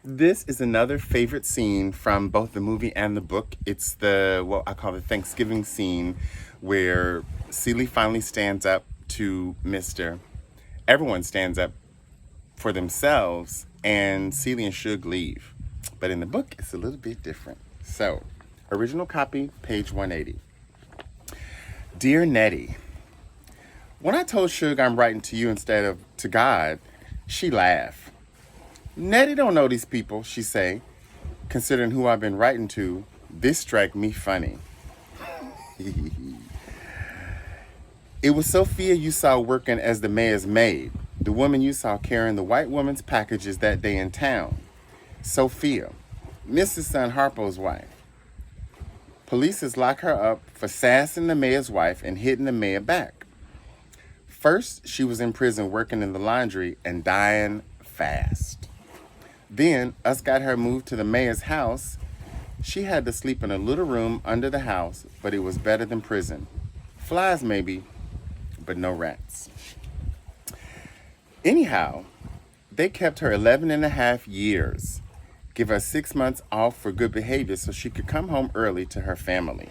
This is another favorite scene from both the movie and the book. It's what I call the Thanksgiving scene where Celie finally stands up to Mr. Everyone stands up for themselves, and Celie and Shug leave. But in the book, it's a little bit different. So, original copy, page 180. Dear Nettie, when I told Shug I'm writing to you instead of to God, she laughed. Nettie don't know these people, she say. Considering who I've been writing to, this strike me funny. It was Sophia you saw working as the mayor's maid, the woman you saw carrying the white woman's packages that day in town. Sophia, Mrs. Son Harpo's wife. Police has locked her up for sassing the mayor's wife and hitting the mayor back. First, she was in prison working in the laundry and dying fast. Then, us got her moved to the mayor's house. She had to sleep in a little room under the house, but it was better than prison. Flies maybe, but no rats. Anyhow, they kept her 11 and a half years, give her 6 months off for good behavior so she could come home early to her family.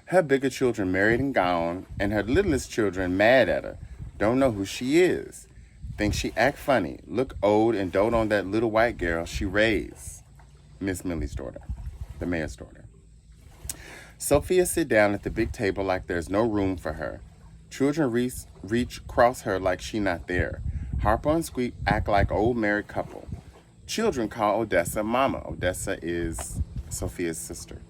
Her bigger children married and gone, and her littlest children mad at her, don't know who she is, think she act funny, look old, and dote on that little white girl she raised. Miss Millie's daughter, the mayor's daughter. Sophia sit down at the big table like there's no room for her. Children reach cross her like she not there. Harper and Squeak act like old married couple. Children call Odessa Mama. Odessa is Sophia's sister.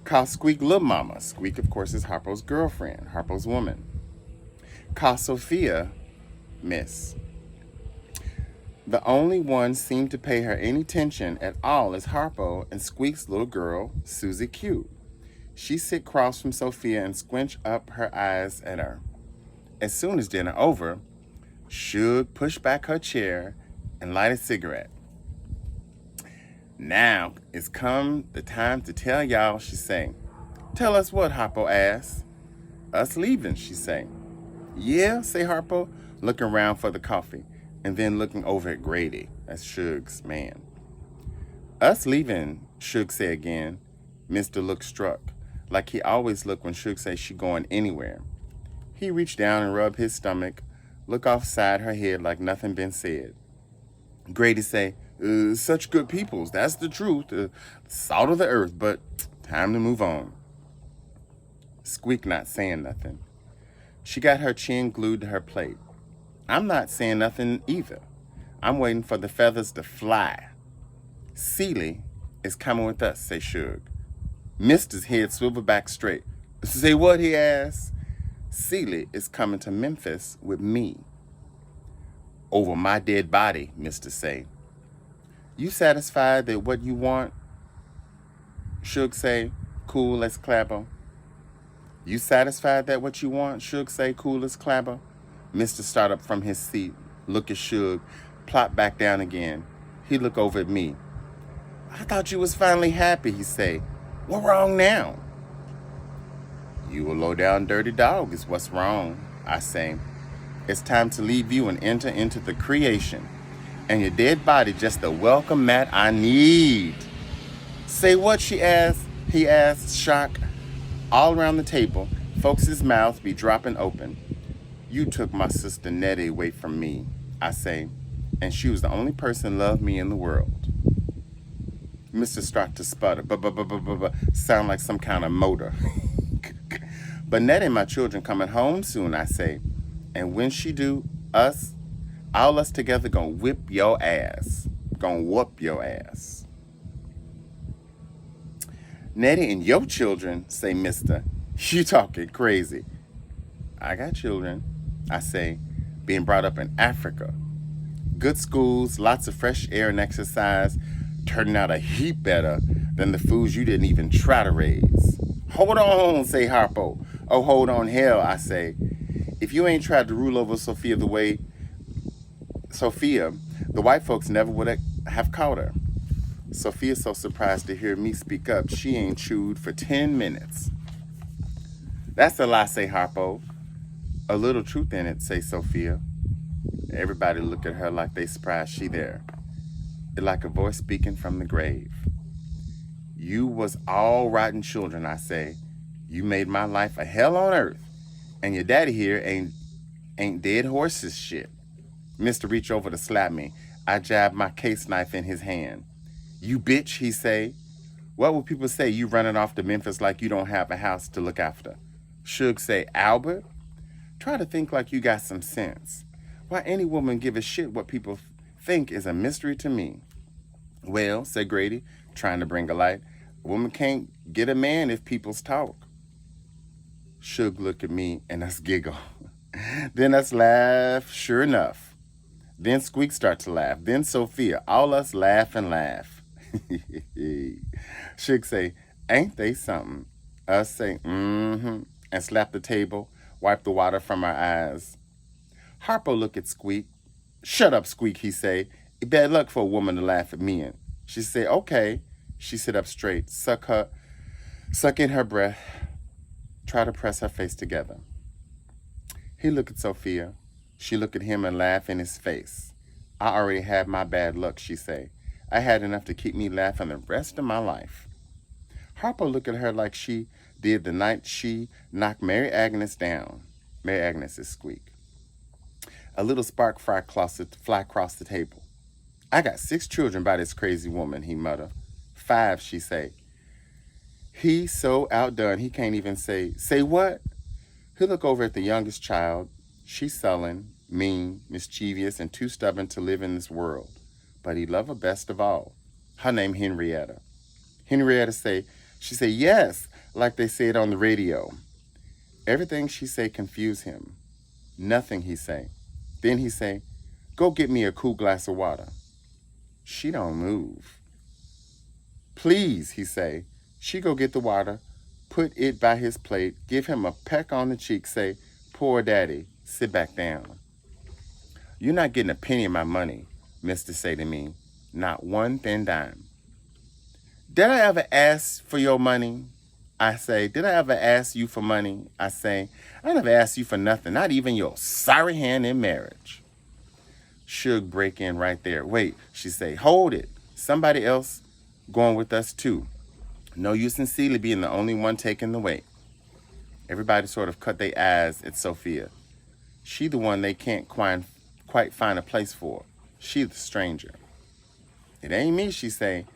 Call Squeak Lil Mama. Squeak, of course, is Harpo's girlfriend, Harpo's woman. Call Sophia Miss. The only one seemed to pay her any attention at all is Harpo and Squeak's little girl, Susie Q. She sit across from Sophia and squinch up her eyes at her. As soon as dinner over, Shug pushed back her chair and light a cigarette. Now it's come the time to tell y'all, she say. Tell us what, Harpo asked. Us leaving, she say. Yeah, say Harpo, looking around for the coffee, and then looking over at Grady, that's Shug's man. Us leaving, Shug say again. Mr. looked struck, like he always look when Shug say she going anywhere. He reached down and rubbed his stomach, look offside her head like nothing been said. Grady say, such good peoples, that's the truth, salt of the earth, but time to move on. Squeak not saying nothing. She got her chin glued to her plate. I'm not saying nothing either. I'm waiting for the feathers to fly. Celie is coming with us, say Shug. Mister's head swiveled back straight. Say what, he asked. Celie is coming to Memphis with me. Over my dead body, Mister say. You satisfied that what you want? Shug say, cool as clabber. You satisfied that what you want? Shug say, cool as clabber. Mister start up from his seat, look at Shug, plop back down again. He look over at me. I thought you was finally happy, he say. What wrong now? You a low-down dirty dog is what's wrong, I say. It's time to leave you and enter into the creation. And your dead body just the welcome mat I need. Say what, she asked, he asked, shocked. All around the table, folks' mouths be dropping open. You took my sister Nettie away from me, I say, and she was the only person loved me in the world. Mr. start to sputter, sound like some kind of motor. But Nettie and my children coming home soon, I say, and when she do, all us together gonna whip your ass, gonna whoop your ass. Nettie and your children, say Mister, you talking crazy. I got children, I say, being brought up in Africa. Good schools, lots of fresh air and exercise, turning out a heap better than the foods you didn't even try to raise. Hold on, say Harpo. Oh, hold on, hell, I say. If you ain't tried to rule over Sophia, the white folks never would have caught her. Sophia's so surprised to hear me speak up, she ain't chewed for 10 minutes. That's a lie, say Harpo. A little truth in it, say Sophia. Everybody look at her like they surprised she there. It like a voice speaking from the grave. You was all rotten children, I say. You made my life a hell on earth. And your daddy here ain't dead horses shit. Mister reach over to slap me. I jab my case knife in his hand. You bitch, he say. What will people say you running off to Memphis like you don't have a house to look after? Shug say, Albert? Try to think like you got some sense. Why any woman give a shit what people think is a mystery to me. Well, said Grady, trying to bring a light, a woman can't get a man if people's talk. Shug look at me and us giggle. Then us laugh, sure enough. Then Squeak start to laugh. Then Sophia, all us laugh and laugh. Shug say, ain't they something? Us say, mm-hmm, and slap the table, wipe the water from our eyes. Harpo look at Squeak. Shut up, Squeak, he say. It bad luck for a woman to laugh at me. And she say, okay. She sit up straight, suck in her breath, try to press her face together. He look at Sophia. She look at him and laugh in his face. I already had my bad luck, she say. I had enough to keep me laughing the rest of my life. Harpo look at her like she did the night she knocked Mary Agnes down. Mary Agnes is Squeak. A little spark fly across the table. I got 6 children by this crazy woman, he mutter. 5, she say. He so outdone he can't even say what? He look over at the youngest child. She's sullen, mean, mischievous, and too stubborn to live in this world. But he love her best of all. Her name Henrietta. Henrietta she say yes, like they said on the radio. Everything she say confuse him. Nothing, he say. Then he say, go get me a cool glass of water. She don't move. Please, he say. She go get the water, put it by his plate, give him a peck on the cheek, say, poor daddy, sit back down. You're not getting a penny of my money, Mister say to me, not one thin dime. Did I ever ask for your money? I say, did I ever ask you for money? I say, I never asked you for nothing, not even your sorry hand in marriage. Shug break in right there. Wait, she say, hold it. Somebody else going with us too. No use in Celie being the only one taking the weight. Everybody sort of cut their eyes at Sophia. She the one they can't quite find a place for. She the stranger. It ain't me, she say,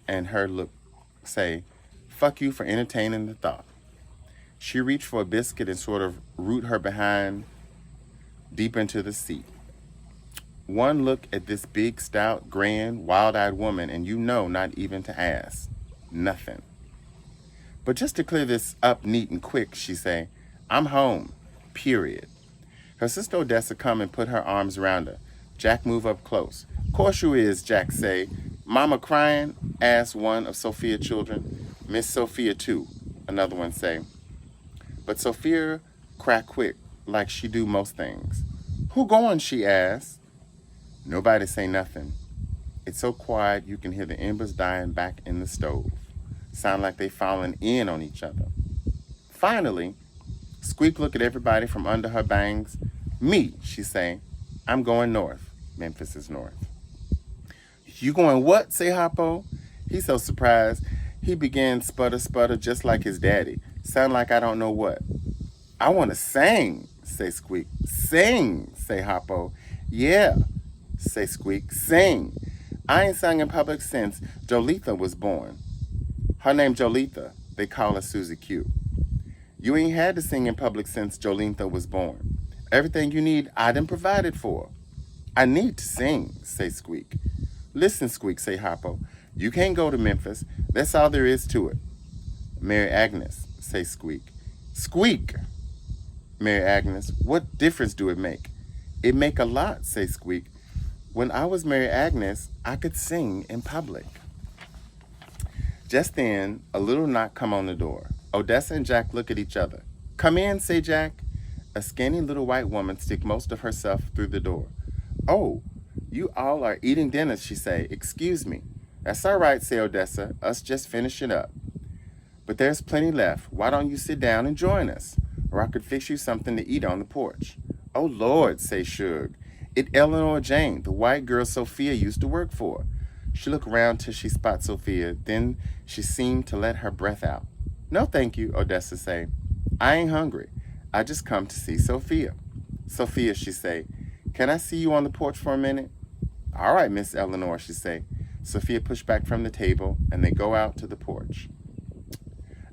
and her look say, fuck you for entertaining the thought. She reached for a biscuit and sort of root her behind deep into the seat. One look at this big, stout, grand, wild-eyed woman, and you know not even to ask. Nothing. But just to clear this up neat and quick, she say, I'm home, period. Her sister Odessa come and put her arms around her. Jack move up close. Course you is, Jack say. Mama crying? Asked one of Sophia's children. Miss Sophia too, another one say. But Sophia cry quick, like she do most things. Who going, she asked. Nobody say nothing. It's so quiet you can hear the embers dying back in the stove. Sound like they falling in on each other. Finally, Squeak look at everybody from under her bangs. Me, she say. I'm going north. Memphis is north. You going what? Say Harpo. He's so surprised. He began sputter just like his daddy. Sound like I don't know what. I want to sing, say Squeak. Sing, say Harpo. Yeah, say Squeak. Sing. I ain't sung in public since Jolitha was born. Her name Jolitha. They call her Susie Q. You ain't had to sing in public since Jolitha was born. Everything you need, I done provided for. I need to sing, say Squeak. Listen, Squeak, say Harpo. You can't go to Memphis. That's all there is to it. Mary Agnes, say Squeak. Squeak! Mary Agnes, what difference do it make? It make a lot, say Squeak. When I was Mary Agnes, I could sing in public. Just then, a little knock come on the door. Odessa and Jack look at each other. Come in, say Jack. A skinny little white woman stick most of herself through the door. Oh, you all are eating dinner, she say. Excuse me. That's all right, say Odessa. Us just finishing up. But there's plenty left. Why don't you sit down and join us? Or I could fix you something to eat on the porch. Oh, Lord, say Shug. It Eleanor Jane, the white girl Sophia used to work for. She looked around till she spot Sophia. Then she seemed to let her breath out. No, thank you, Odessa say. I ain't hungry. I just come to see Sophia. Sophia, she say, can I see you on the porch for a minute? All right, Miss Eleanor, she say. Sophia pushed back from the table, and they go out to the porch.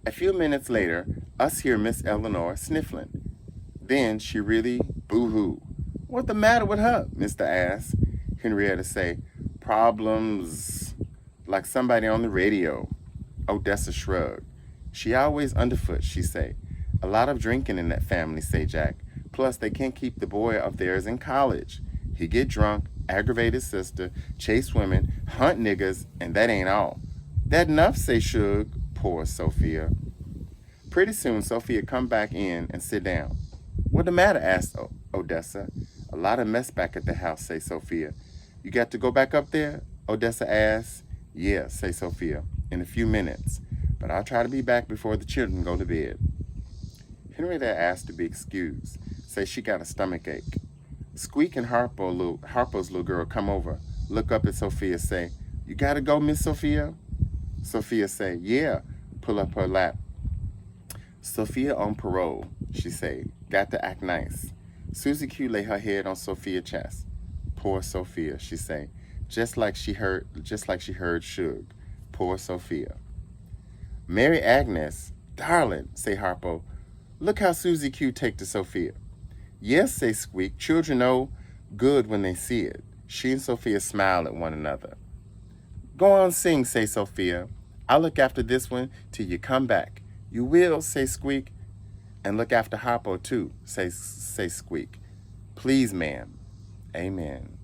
A few minutes later, us hear Miss Eleanor sniffling. Then she really boo-hoo. What the matter with her? Mr. asks. Henrietta say, problems, like somebody on the radio. Odessa shrugged. She always underfoot, she say. A lot of drinking in that family, say Jack. Plus, they can't keep the boy of theirs in college. He get drunk, aggravate his sister, chase women, hunt niggas, and that ain't all. That enough, say Shug. Poor Sophia. Pretty soon, Sophia come back in and sit down. What the matter? Asked Odessa. A lot of mess back at the house, say Sophia. You got to go back up there? Odessa asks. Yeah, say Sophia, in a few minutes. But I'll try to be back before the children go to bed. Henrietta asked to be excused. Say she got a stomach ache. Squeak and Harpo's little girl come over, look up at Sophia, say, you gotta go, Miss Sophia? Sophia say, yeah, pull up her lap. Sophia on parole, she say, got to act nice. Susie Q lay her head on Sophia's chest. Poor Sophia, she say, just like she heard Shug. Poor Sophia. Mary Agnes, darling, say Harpo, look how Susie Q take to Sophia. Yes, say Squeak, children know good when they see it. She and Sophia smile at one another. Go on, sing, say Sophia. I'll look after this one till you come back. You will, say Squeak. And look after Harpo too, say Squeak. Please, ma'am. Amen.